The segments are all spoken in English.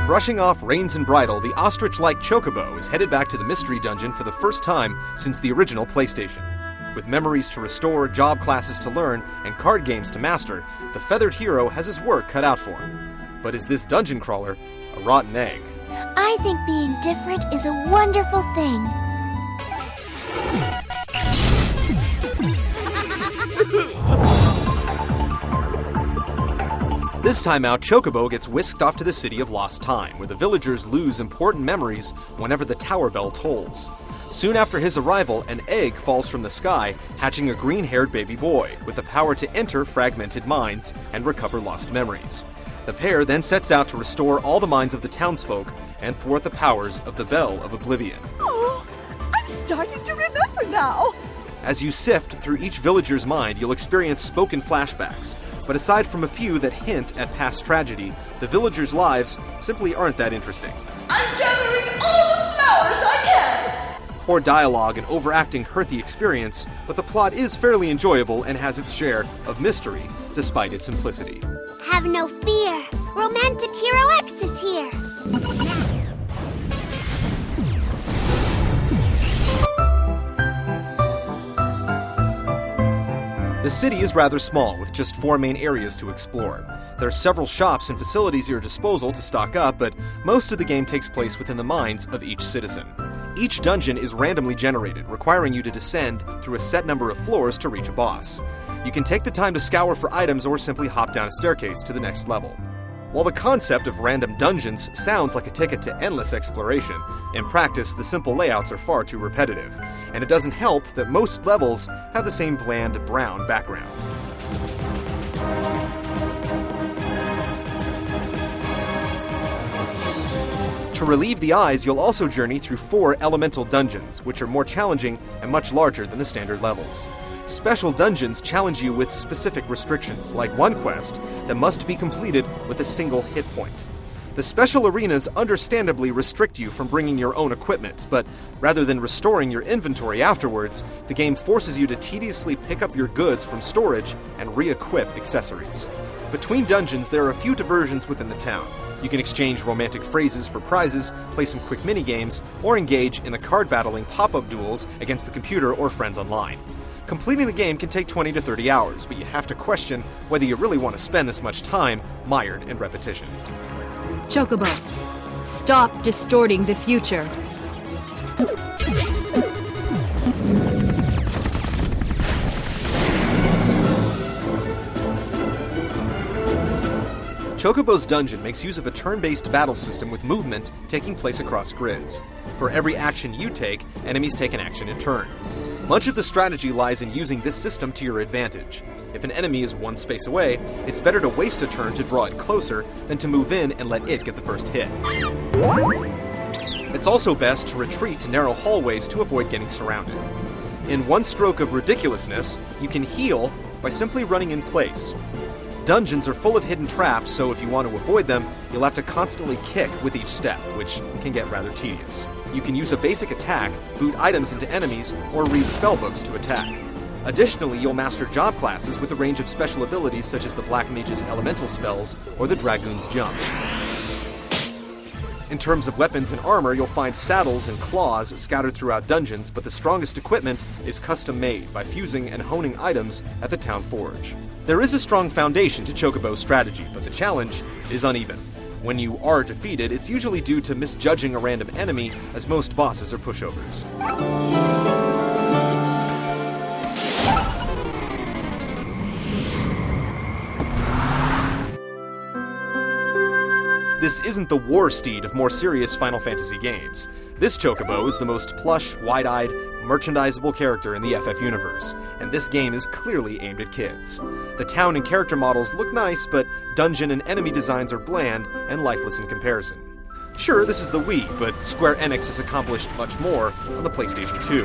Brushing off reins and bridle, the ostrich-like Chocobo is headed back to the mystery dungeon for the first time since the original PlayStation. With memories to restore, job classes to learn, and card games to master, the feathered hero has his work cut out for him. But is this dungeon crawler a rotten egg? I think being different is a wonderful thing. This time out, Chocobo gets whisked off to the city of Lost Time, where the villagers lose important memories whenever the tower bell tolls. Soon after his arrival, an egg falls from the sky, hatching a green-haired baby boy, with the power to enter fragmented minds and recover lost memories. The pair then sets out to restore all the minds of the townsfolk and thwart the powers of the Bell of Oblivion. Oh, I'm starting to remember now! As you sift through each villager's mind, you'll experience spoken flashbacks. But aside from a few that hint at past tragedy, the villagers' lives simply aren't that interesting. I'm gathering all the flowers I can! Poor dialogue and overacting hurt the experience, but the plot is fairly enjoyable and has its share of mystery, despite its simplicity. Have no fear. Romantic Hero X is here. The city is rather small, with just 4 main areas to explore. There are several shops and facilities at your disposal to stock up, but most of the game takes place within the minds of each citizen. Each dungeon is randomly generated, requiring you to descend through a set number of floors to reach a boss. You can take the time to scour for items or simply hop down a staircase to the next level. While the concept of random dungeons sounds like a ticket to endless exploration, in practice the simple layouts are far too repetitive, and it doesn't help that most levels have the same bland brown background. To relieve the eyes, you'll also journey through 4 elemental dungeons, which are more challenging and much larger than the standard levels. Special dungeons challenge you with specific restrictions, like one quest that must be completed with a single hit point. The special arenas understandably restrict you from bringing your own equipment, but rather than restoring your inventory afterwards, the game forces you to tediously pick up your goods from storage and re-equip accessories. Between dungeons, there are a few diversions within the town. You can exchange romantic phrases for prizes, play some quick mini-games, or engage in the card-battling pop-up duels against the computer or friends online. Completing the game can take 20 to 30 hours, but you have to question whether you really want to spend this much time mired in repetition. Chocobo, stop distorting the future. Chocobo's dungeon makes use of a turn-based battle system with movement taking place across grids. For every action you take, enemies take an action in turn. Much of the strategy lies in using this system to your advantage. If an enemy is one space away, it's better to waste a turn to draw it closer than to move in and let it get the first hit. It's also best to retreat to narrow hallways to avoid getting surrounded. In one stroke of ridiculousness, you can heal by simply running in place. Dungeons are full of hidden traps, so if you want to avoid them, you'll have to constantly kick with each step, which can get rather tedious. You can use a basic attack, boot items into enemies, or read spellbooks to attack. Additionally, you'll master job classes with a range of special abilities such as the Black Mage's elemental spells or the Dragoon's jump. In terms of weapons and armor, you'll find saddles and claws scattered throughout dungeons, but the strongest equipment is custom made by fusing and honing items at the town forge. There is a strong foundation to Chocobo's strategy, but the challenge is uneven. When you are defeated, it's usually due to misjudging a random enemy, as most bosses are pushovers. This isn't the war steed of more serious Final Fantasy games. This Chocobo is the most plush, wide-eyed, merchandisable character in the FF universe, and this game is clearly aimed at kids. The town and character models look nice, but dungeon and enemy designs are bland and lifeless in comparison. Sure, this is the Wii, but Square Enix has accomplished much more on the PlayStation 2.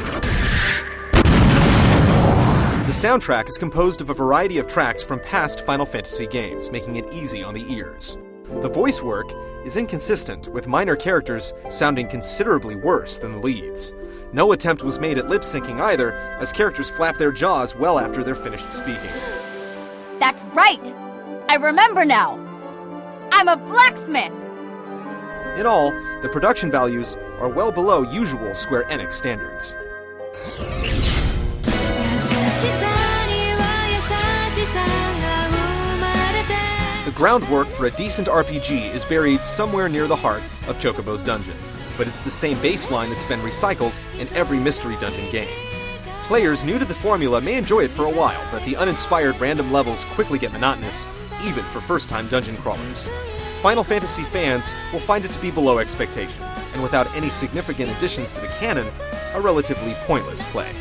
The soundtrack is composed of a variety of tracks from past Final Fantasy games, making it easy on the ears. The voice work is inconsistent, with minor characters sounding considerably worse than the leads. No attempt was made at lip-syncing either, as characters flap their jaws well after they're finished speaking. That's right! I remember now! I'm a blacksmith! In all, the production values are well below usual Square Enix standards. The groundwork for a decent RPG is buried somewhere near the heart of Chocobo's dungeon, but it's the same baseline that's been recycled in every mystery dungeon game. Players new to the formula may enjoy it for a while, but the uninspired random levels quickly get monotonous, even for first-time dungeon crawlers. Final Fantasy fans will find it to be below expectations, and without any significant additions to the canon, a relatively pointless play.